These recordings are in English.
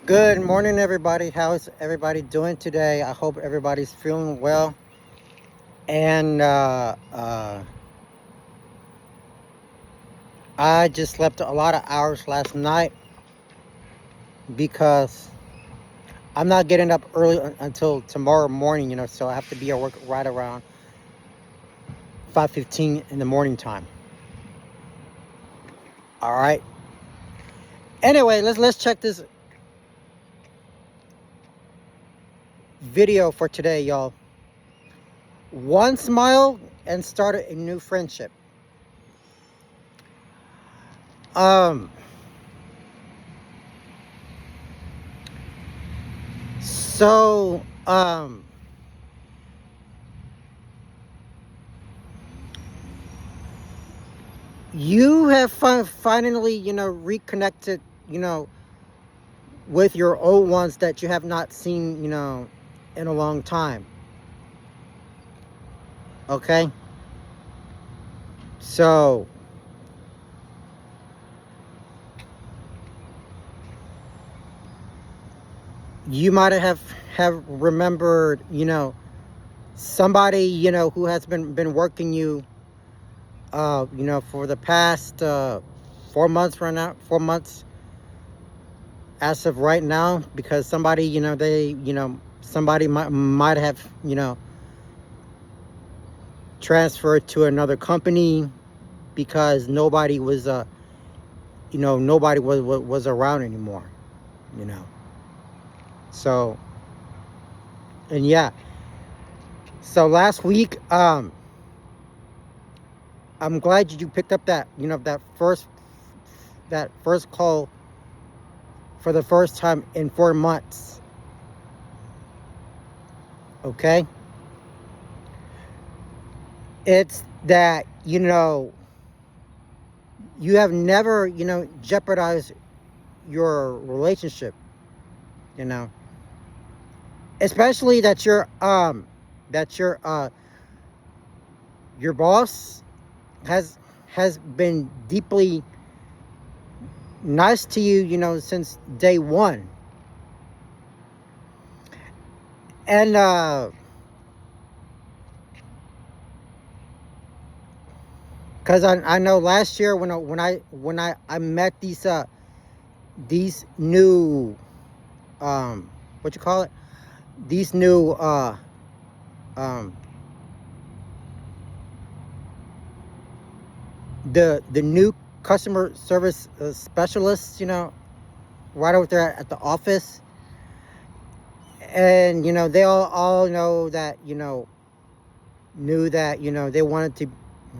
Good morning, everybody. How's everybody doing today? I hope everybody's feeling well. And I just slept a lot of hours last night because I'm not getting up early until tomorrow morning. So I have to be at work right around 5:15 in the morning time. All right. Anyway, let's check this video for today, y'all. One smile and start a new friendship. Um. So. You have finally, reconnected, with your old ones that you have not seen, in a long time. Okay? So, you might have remembered, somebody, who has been working you, for the past 4 months right now, 4 months as of right now, because somebody, somebody might have, transferred to another company because nobody was around anymore, you know. So, and yeah, so last week, I'm glad you picked up that first call for the first time in 4 months. Okay, it's that you have never jeopardized your relationship, you know, especially that your boss has been deeply nice to you, since day one. And because I know last year when I met these new, what you call it, these new um the new customer service specialists, right over there at the office. And they all know that, knew that, they wanted to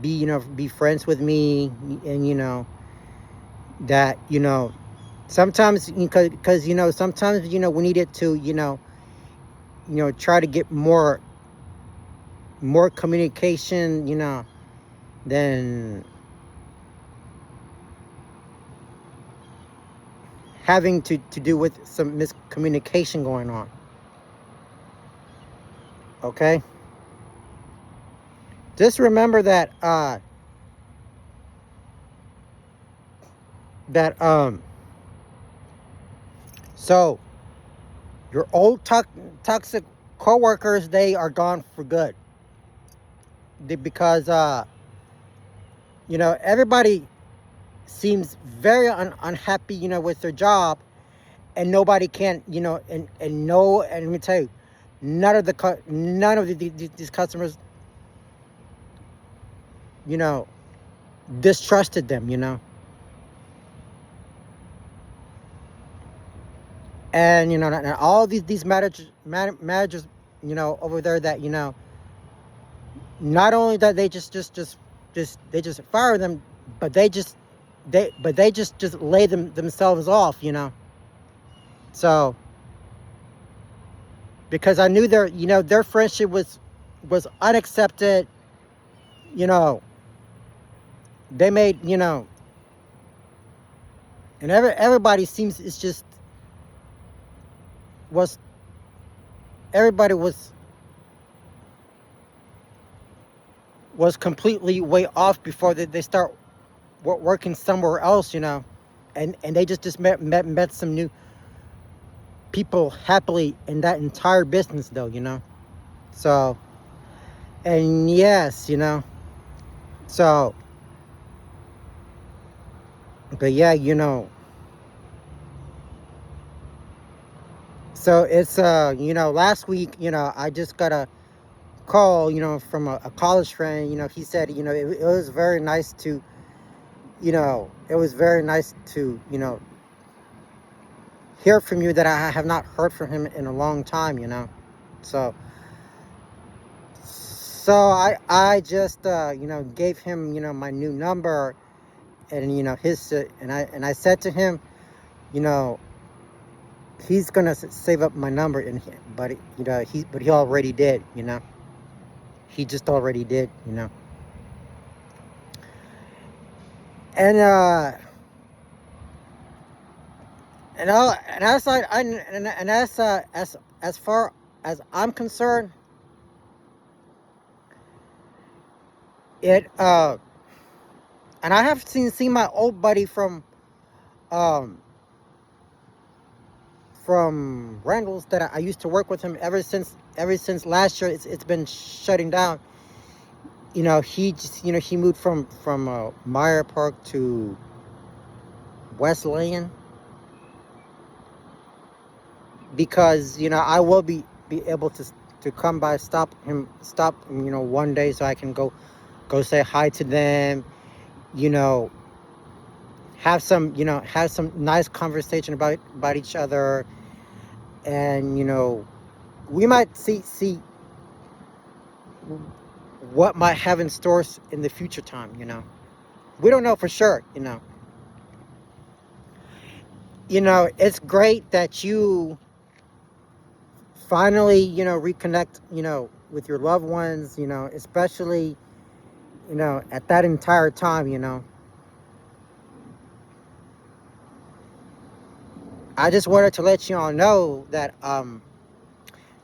be friends with me. And that, sometimes, because sometimes, we needed to, try to get more communication, than having to do with some miscommunication going on. Okay, just remember that so your old toxic coworkers, they are gone for good. Because everybody seems very unhappy, with their job. And nobody can, and no, and let me tell you, none of these customers, you know distrusted them, and and all these managers, over there, that not only that they they just fire them, but they just lay themselves off, so, because I knew their friendship was unaccepted. you know they made, and everybody seems, it's just, was everybody was completely way off before they start working somewhere else, and they just met some new, people happily in that entire business, though, So, and yes, so, but yeah, so it's, last week, I just got a call, from a college friend. He said, it was very nice to, it was very nice to, hear from you, that I have not heard from him in a long time, So, I just, gave him, my new number, and, his, and I said to him, you know, he's gonna save up my number, but, he already did, he just already did, and, and as and as far as I'm concerned, it, and I have seen my old buddy um, from Randall's, that I used to work with him ever since last year. It's been shutting down. He just, he moved from Meyer Park to Wesleyan, because, I will be able to come by, stop him, one day, so I can go say hi to them, you know have some nice conversation about each other, and, we might see what might have in store in the future time. We don't know for sure. It's great that you finally, reconnect, with your loved ones, especially, at that entire time. I just wanted to let you all know that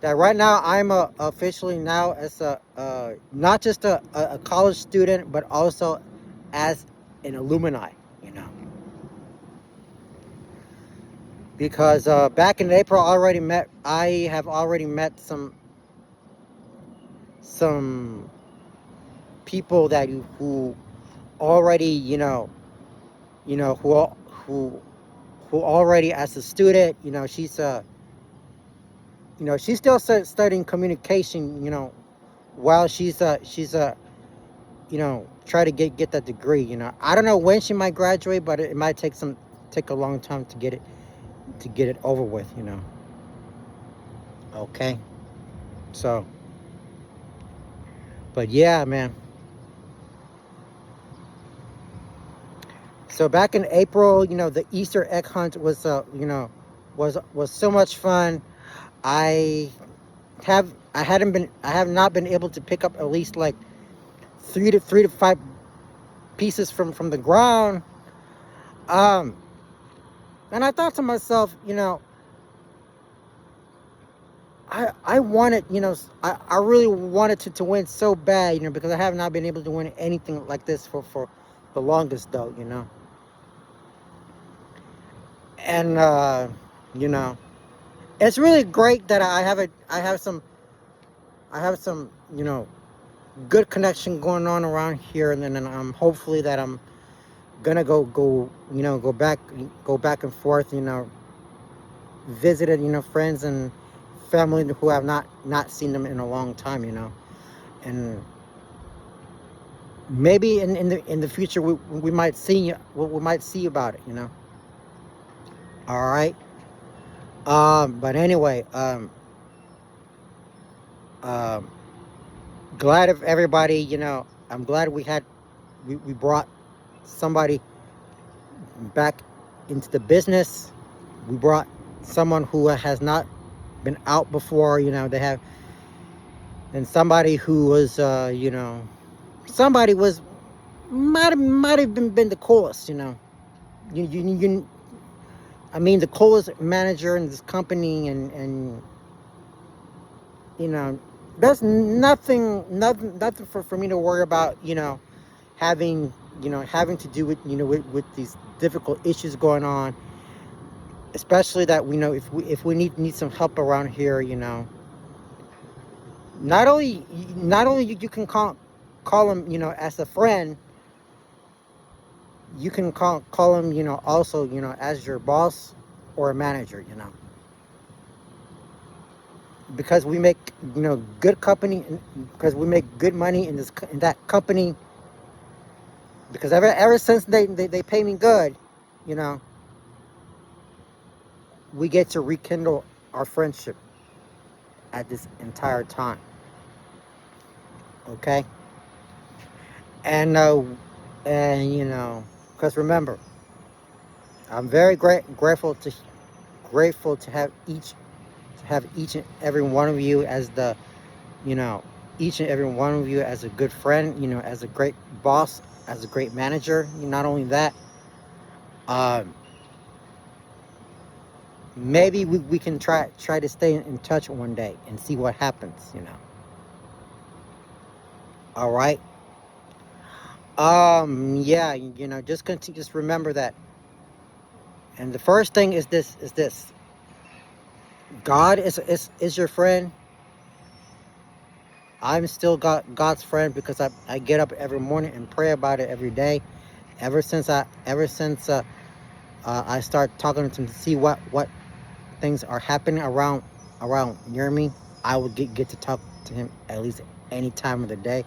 right now I'm officially now, as not just a college student, but also as an alumni, because, back in April, I have already met some people who already, who already, as a student, she's still studying communication, while she's try to get that degree. I don't know when she might graduate, but it might take a long time to get it over with. Okay, so, but yeah, man. So back in April, the Easter egg hunt was so much fun. I I have not been able to pick up at least like three to five pieces from the ground. Um, and I thought to myself, I wanted, I really wanted to win so bad, because I have not been able to win anything like this for the longest, though, and, you know, it's really great that I have some, good connection going on around here, and then, hopefully that I'm gonna go back and forth, visited, friends and family who have not seen them in a long time, and maybe in the future we might see about it, All right. But anyway, um, glad of everybody, I'm glad we brought somebody back into the business. We brought someone who has not been out before, they have, and somebody who was, somebody was, might have been the coolest, you I mean, the coolest manager in this company, and there's nothing for me to worry about, having having to do with, with these difficult issues going on. especially that we know if we need some help around here, not only you can call him, as a friend. You can call him, also, as your boss or a manager, because we make, good company, because we make good money in that company, because ever since they pay me good, you know, we get to rekindle our friendship at this entire time. Okay? And because remember, I'm very grateful to have each and every one of you as you know, each and every one of you as a good friend, as a great boss, as a great manager. Not only that, um, maybe we can try to stay in touch one day and see what happens. All right. Yeah, just remember that. And the first thing is this. God is your friend. I'm still God's friend because I get up every morning and pray about it every day. Ever since I start talking to him to see what things are happening around near me, I would get to talk to him at least any time of the day.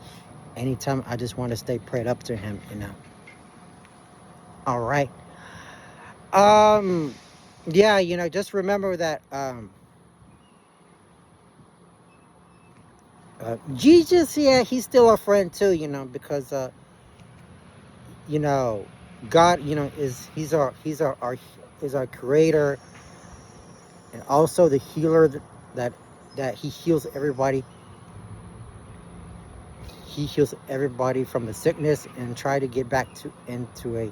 Anytime I just want to stay prayed up to him. All right. Um, yeah, just remember that Jesus, yeah, he's still a friend too, because you know, God, is our creator, and also the healer that that he heals everybody. He heals everybody from the sickness and try to get back into a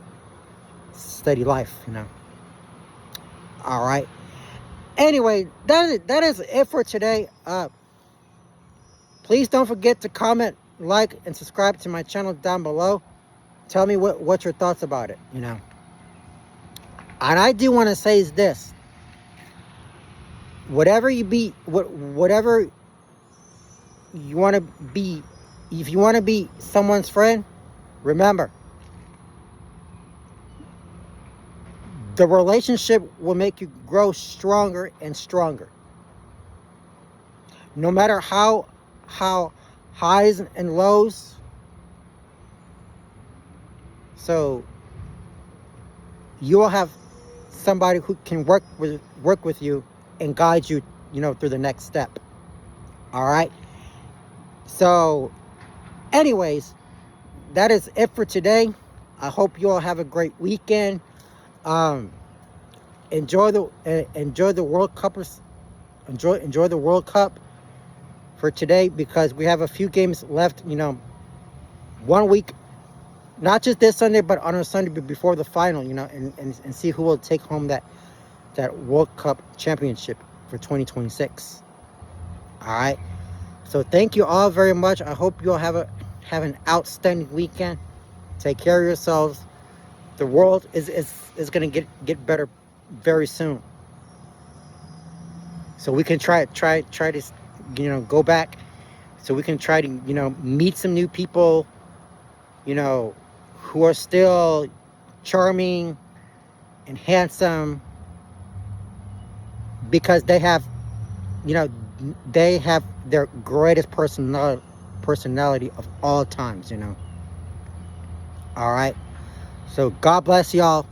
steady life. All right. Anyway, that is it for today. Please don't forget to comment, like, and subscribe to my channel down below. Tell me what your thoughts about it. And I do want to say is this: whatever you want to be, if you want to be someone's friend, remember, the relationship will make you grow stronger and stronger. No matter how highs and lows. So you will have somebody who can work with you and guide you, through the next step. All right. So, anyways, that is it for today. I hope you all have a great weekend. Um, enjoy the World Cup. Enjoy the World Cup for today, because we have a few games left. 1 week, not just this Sunday, but on a Sunday before the final. And see who will take home that World Cup championship for 2026. All right. So thank you all very much. I hope you all have an outstanding weekend. Take care of yourselves. The world is going to get better very soon. So we can try to go back. So we can try to meet some new people, who are still charming and handsome, because you know they have their greatest personality of all times. All right. So God bless y'all.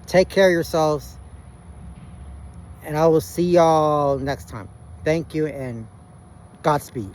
Take care of yourselves, and I will see y'all next time. Thank you, and Godspeed.